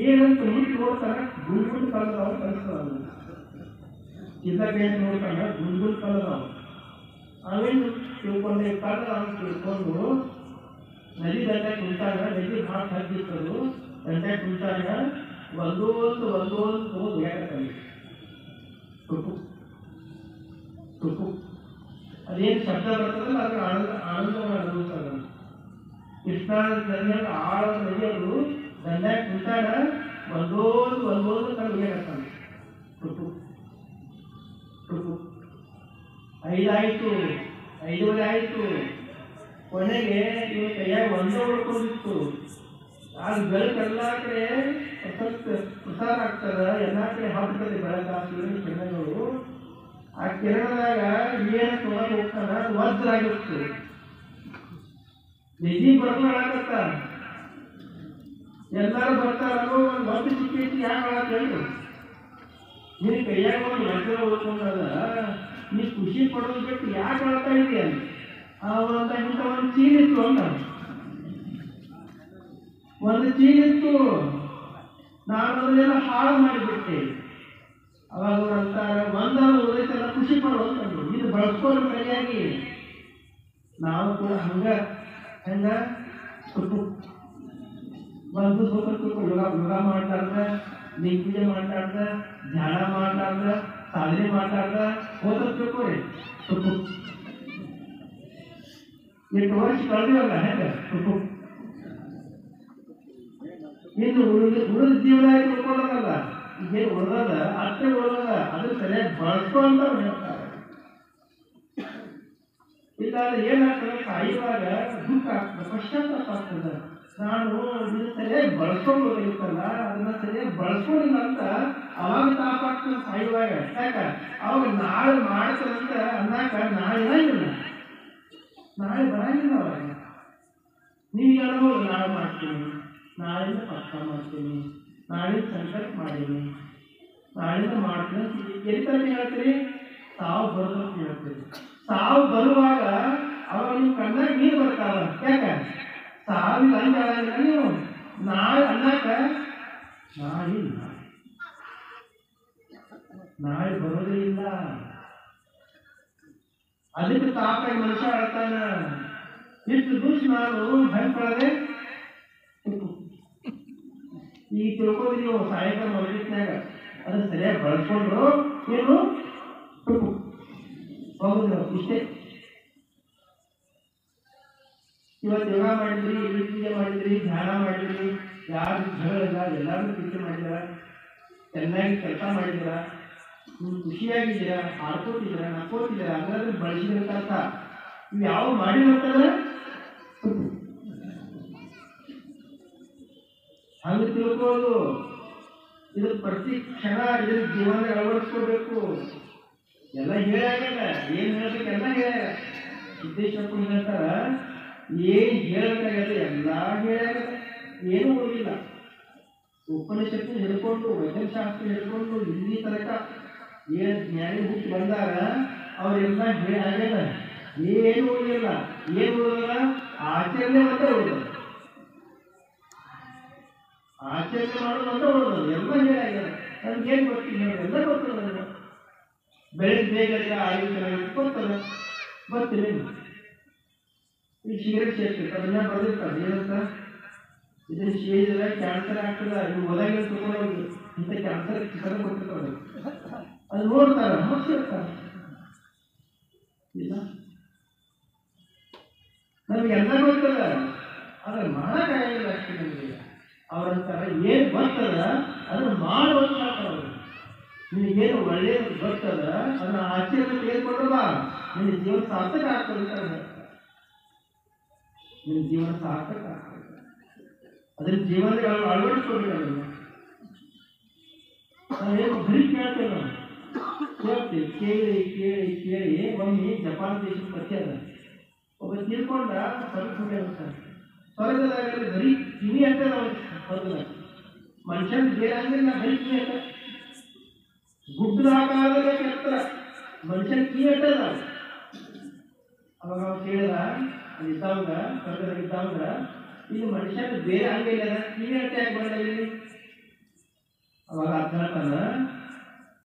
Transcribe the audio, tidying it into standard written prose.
ಏನಂತ ಮುಟ್ಟಿ ನೋಡ್ತಾನೆ ಗುಂಡ್ಗುಂಡ್ ಕಲದವ ಕಲಿಸ್ತಾವ ಚಿಲ್ಲಕ್ಕೆ ನೋಡ್ತಾನೆ ಗುಂಡ್ಗುಂಡ್ ಕಲದವ ಅವೇನು ತಿಳ್ಕೊಂಡೆ ಕಲದ ಅಂತ ತಿಳ್ಕೊಂಡು ನದಿ ದಂಡೆ ಕುಂತಾಗ ನದಿ ಹಾಕಿ ಹಾಕಿರ್ತದು ದಂಡೆ ಕುಂತಾಗ ಒಂದೊಂದು ತಗೊಂಡು ಯಾಕಂತ ಟುಕು ಟುಕು ಅದೇನು ಶಬ್ದ ಬರ್ತದಲ್ಲ ಅದ್ರ ಆನಂದವನ್ನು ಅನುಭವಿಸ್ತಾರೆ ಕೃಷ್ಣಾ ನದಿಯಲ್ಲಿ ಆಳದ ನದಿಯವರು ದಂಡ್ಯಾಗ ಕುಂತಾಗ ಒಂದೊಂದು ಕಲ್ಲು ಏನಾಗ್ತಾನೆ ಟುಕು ಟುಕು 5 ಆಯಿತು 5:30 ಆಯಿತು ಕೊನೆಗೆ ಇವ ಕೈಯಾಗ ಒಂದೇ ಉಳ್ಕೊಂಡಿತ್ತು ಆಗ ಬೆಳಕೆಲ್ಲ ಕಡೆ ಸ್ವಲ್ಪ ಪ್ರಸಾರ ಆಗ್ತದ ಎಲ್ಲ ಕಡೆ ಹಾಕ್ತದೆ ಬೆಳಕ ಸೂರ್ಯನ ಕಿರಣಗಳು ಆ ಕಿರಣದಾಗ ಏನ ತೊಗೊಂಡು ಹೋಗ್ತಾನ ವಜ್ರ ಆಗಿರುತ್ತೆ ನಿಧಿ ಬರ್ತಾರಾಗತ್ತ ಎಲ್ಲರೂ ಬರ್ತಾರೋ ಒಂದು ವಜ್ರ ಸಿಕ್ಕೈತಿ ಯಾಕೆ ಹೇಳು ನಿನ್ನ ಕೈಯಾಗ ಒಂದು ವಜ್ರ ಉಳ್ಕೊಂಡದ ನೀ ಖುಷಿ ಪಡೋದು ಬಿಟ್ಟು ಯಾಕೆ ಹೇಳ್ತಾ ಇದೆಯಾ ಅವರಂತ ಇಂಥ ಒಂದು ಚೀಲಿತ್ತು ಅಂತ ಒಂದು ಚೀಲಿತ್ತು ನಾನು ಅದನ್ನೆಲ್ಲ ಹಾಳು ಮಾಡಿಬಿಟ್ಟೆ ಅವಾಗ ಅವರಂತಾರೆ ಒಂದಾದ್ರು ಉಳಿತೆಲ್ಲ ಖುಷಿ ಪಡುವಂತಂದ್ರು ಇದು ಬಳಸ್ಕೊಂಡು ಸರಿಯಾಗಿ ನಾವು ಕೂಡ ಹಂಗ ಒಂದು ಸ್ವಲ್ಪ ಯೋಗ ಮಾಡ್ಲಾರ್ದ ಪೂಜೆ ಮಾಡ್ಲಾರ್ದ ಧ್ಯಾನ ಮಾಡ್ಲಾರ್ದ ಸಾಧನೆ ಮಾಡ್ಲಾರ್ದ ಹೋಗ್ರಿ ಎಷ್ಟು ವರ್ಷ ಕಳೆದಿವಲ್ಲ ಹೆಂಗ ಇನ್ನು ಉಳಿದ ಜೀವನ ತಿಳ್ಕೊಳ್ಳೋದಲ್ಲ ಈಗೇನು ಉಳಿದದ ಅಷ್ಟೇ ಉಳಿದದ ಅದು ಸರಿಯಾಗಿ ಬಳಸ್ಕೊ ಅಂತ ಹೇಳ್ತಾರೆ ಇಲ್ಲಾಂದ್ರೆ ಏನಾಗ್ತದೆ ಸಾಯುವಾಗ ದುಃಖ ಆಗ್ತದೆ ಪಶ್ಚಾತ್ತಾಪ ಆಗ್ತದೆ ನಾನು ಇದನ್ನ ಸರಿಯಾಗಿ ಬಳಸ್ಕೊಂಡ್ಬೋದಿತ್ತಲ್ಲ ಅದನ್ನ ಸರಿಯಾಗಿ ಬಳಸ್ಕೊಂಡಿಲ್ಲ ಅಂತ ಅವಾಗ ತಾಪ ಆಗ್ತದೆ ಸಾಯುವಾಗ ಯಾಕ ಅವಾಗ ನಾಳೆ ಮಾಡ್ತಾರಂತ ಅನ್ನಾಕ ನಾಳೆ ಇರಂಗಿಲ್ಲ ನಾಳೆ ಬರಂಗಿಲ್ಲ ಅವಾಗ ನೀವು ಹೇಳ್ಬೋದು ನಾಳೆ ಮಾಡ್ತೀನಿ ನಾಳಿಂದ ಪಕ್ಕ ಮಾಡ್ತೀನಿ ನಾಳಿಂದ ಸಂಕಲ್ಪ ಮಾಡೀನಿ ನಾಳಿಂದ ಮಾಡ್ತೀನಿ ಎಲ್ಲಿ ಹೇಳ್ತೀರಿ ಸಾವು ಬರೋದು ಅಂತ ಹೇಳ್ತೀರಿ ಸಾವು ಬರುವಾಗ ಅವಾಗ ನೀವು ಕಣ್ಣಾಗ ನೀರು ಬರ್ತಾವ ಯಾಕೆ ಸಾವಿಲ್ಲ ಅಂತ ನೀವು ನಾಳೆ ಅನ್ನಾಕ ನಾಳೆ ಬರೋದೇ ಇಲ್ಲ ಅದಕ್ಕೆ ತಾಪಾಗಿ ಮನುಷ್ಯ ಹೇಳ್ತಾನ ಇಷ್ಟು ದುಷ್ಟ ನಾನು ಭಯಪಡದೆ ಈ ತಿಳ್ಕೊಂಡು ನೀವು ಸಾಯಂಕಾಲ ಮಲಗಿಸ್ನಾಗ ಅದನ್ನ ಸರಿಯಾಗಿ ಬಳಸ್ಕೊಂಡ್ರು ಏನು ಹೋಗುದು ಇಷ್ಟೇ ಇವತ್ತು ಯೋಗ ಮಾಡಿದ್ರಿ ಪೂಜೆ ಮಾಡಿದ್ರಿ ಧ್ಯಾನ ಮಾಡಿದ್ರಿ ಯಾರು ಜಗಳಿಲ್ಲ ಎಲ್ಲರೂ ಪ್ರೀತಿ ಮಾಡಿದಾರ ಚೆನ್ನಾಗಿ ಕೆಲಸ ಮಾಡಿದ್ರ ನೀವು ಖುಷಿಯಾಗಿದ್ದೀರಾ ಆಡ್ಕೋತಿದ್ದೀರಾ ನಕ್ಕೋತಿದ್ದೀರಾ ಹಂಗಾದ್ರೆ ಬಳಸಿದಂತ ನೀವು ಯಾವ ಮಾಡಿರ್ತಂದ್ರೆ ಹಂಗೆ ತಿಳ್ಕೊಳ್ಳೋದು ಇದ್ರ ಪ್ರತಿ ಕ್ಷಣ ಇದ್ರ ಜೀವನ ಅಳವಡಿಸ್ಕೋಬೇಕು ಎಲ್ಲ ಹೇಳಾಗಲ್ಲ ಏನ್ ಹೇಳ್ಬೇಕು ಎಲ್ಲ ಹೇಳ ಸಿದ್ದೇಶ್ವರ ಹೇಳ್ತಾರ ಏನ್ ಹೇಳಬೇಕಾಗಲ್ಲ ಎಲ್ಲ ಹೇಳಾಗಲ್ಲ ಏನೂ ಉಳಿದಿಲ್ಲ ಉಪನಿಷತ್ತು ಹಿಡ್ಕೊಂಡು ವಚನಶಾಸ್ತ್ರ ಹಿಡ್ಕೊಂಡು ಇಲ್ಲಿ ತನಕ ಏನ್ ಜ್ಞಾನಿ ಹುಟ್ಟು ಬಂದಾಗ ಅವರೆಲ್ಲ ಹೇಳಾಗಲ್ಲ ಏನು ಉಳಿದಿಲ್ಲ ಏನು ಉಳಿದಿಲ್ಲ ಆಚರಣೆ ಮತ್ತೆ ಉಳಿದ ಆಚರಣೆ ಮಾಡೋದು ಅಂತ ಉಳಿದ ಎಲ್ಲ ಹೇಳಾಗ್ಯದ ನನ್ಗೇನು ಗೊತ್ತಿಲ್ಲ ಎಲ್ಲ ಗೊತ್ತಿಲ್ಲ ನನಗೆ ಬೆಳಗ್ಗೆ ಬೇಗ ಆಯುಷ್ಯ ಗೊತ್ತದ ಬರ್ತೀನಿ ಈ ಸಿಗರೇಟ್ ಸೇರ್ತಿರ್ತಾರೆ ಅದನ್ನ ಬರ್ದಿರ್ತಾರೆ ಏನಂತ ಇದನ್ನ ಸೇರಿದ್ರೆ ಕ್ಯಾನ್ಸರ್ ಆಗ್ತದ ನೀವು ಒಳಗೆ ತಗೊಂಡೋಗಿ ಇಂಥ ಕ್ಯಾನ್ಸರ್ ಚಿತ್ರ ಕೊಟ್ಟಿರ್ತಾರೆ ಅದು ನೋಡ್ತಾರ ಹಾಕ್ತಿರ್ತಾರೆ ಇಲ್ಲ ನಮಗೆಲ್ಲ ಗೊತ್ತದ ಆದ್ರೆ ಮಾಡಕ್ಕಾಗಿಲ್ಲ ಅಷ್ಟೇ ನಮಗೆ ಅವರಂತಾರ ಏನ್ ಬರ್ತದ ಅದನ್ನ ಮಾಡುವಂತ ಹೇಳ್ತಾರೆ ನಿನಗೇನು ಒಳ್ಳೆಯದು ಬರ್ತದ ಅದನ್ನ ಆಚರಣೆ ತೆಗೆದುಕೊಂಡ್ರಲ್ಲ ನಿನ್ನ ಜೀವನ ಸಾರ್ಥಕ ಆಗ್ತದೆ ಅಂತ ನಿನ್ನ ಜೀವನ ಸಾರ್ಥಕ ಆಗ್ತದೆ ಅದ್ರ ಜೀವನದಲ್ಲಿ ಅಳವಡಿಸ್ಕೊಳ್ಬೇಕು ಅದನ್ನು ನಾವೇನು ಬರೀ ಕೇಳ್ತೇವೆ ನಾವು ಕೇಳ್ತೇವೆ ಕೇಳಿ ಕೇಳಿ ಕೇಳಿ ಒಮ್ಮೆ ಜಪಾನ್ ದೇಶದ ಪದ್ಯ ಅದ ಒಬ್ಬ ತಿಳ್ಕೊಂಡ ಸ್ವರ್ಗ ಹೋಗ್ತಾರೆ ಸ್ವರ್ಗದಾಗಲಿ ಬರೀ ಕಿವಿ ಅಂತ ನಾವು ಸ್ವರ್ಗದಾಗ ಮನುಷ್ಯನ ಬೇರೆ ಅಂದ್ರೆ ನಾ ಬರೀ ಕಿವಿ ಅಂತ ಗುಡ್ಡದ ಆಕಾರದಲ್ಲೇ ಕೆತ್ತರ ಮನುಷ್ಯನ ಕಿವಿ ಅಟ್ಟದ ಅವಾಗ ನಾವು ಕೇಳಿದ ಅಲ್ಲಿ ಇದ್ದಾವಂಗ ಸ್ವರ್ಗದಾಗ ಇದ್ದಾವಂಗ ಇದು ಮನುಷ್ಯನ ಬೇರೆ ಹಂಗೆ ಇಲ್ಲ ಕಿವಿ ಅಟ್ಟೆ ಯಾಕೆ ಬಂದ ಇಲ್ಲಿ ಅವಾಗ ಆತ ಹೇಳ್ತಾನ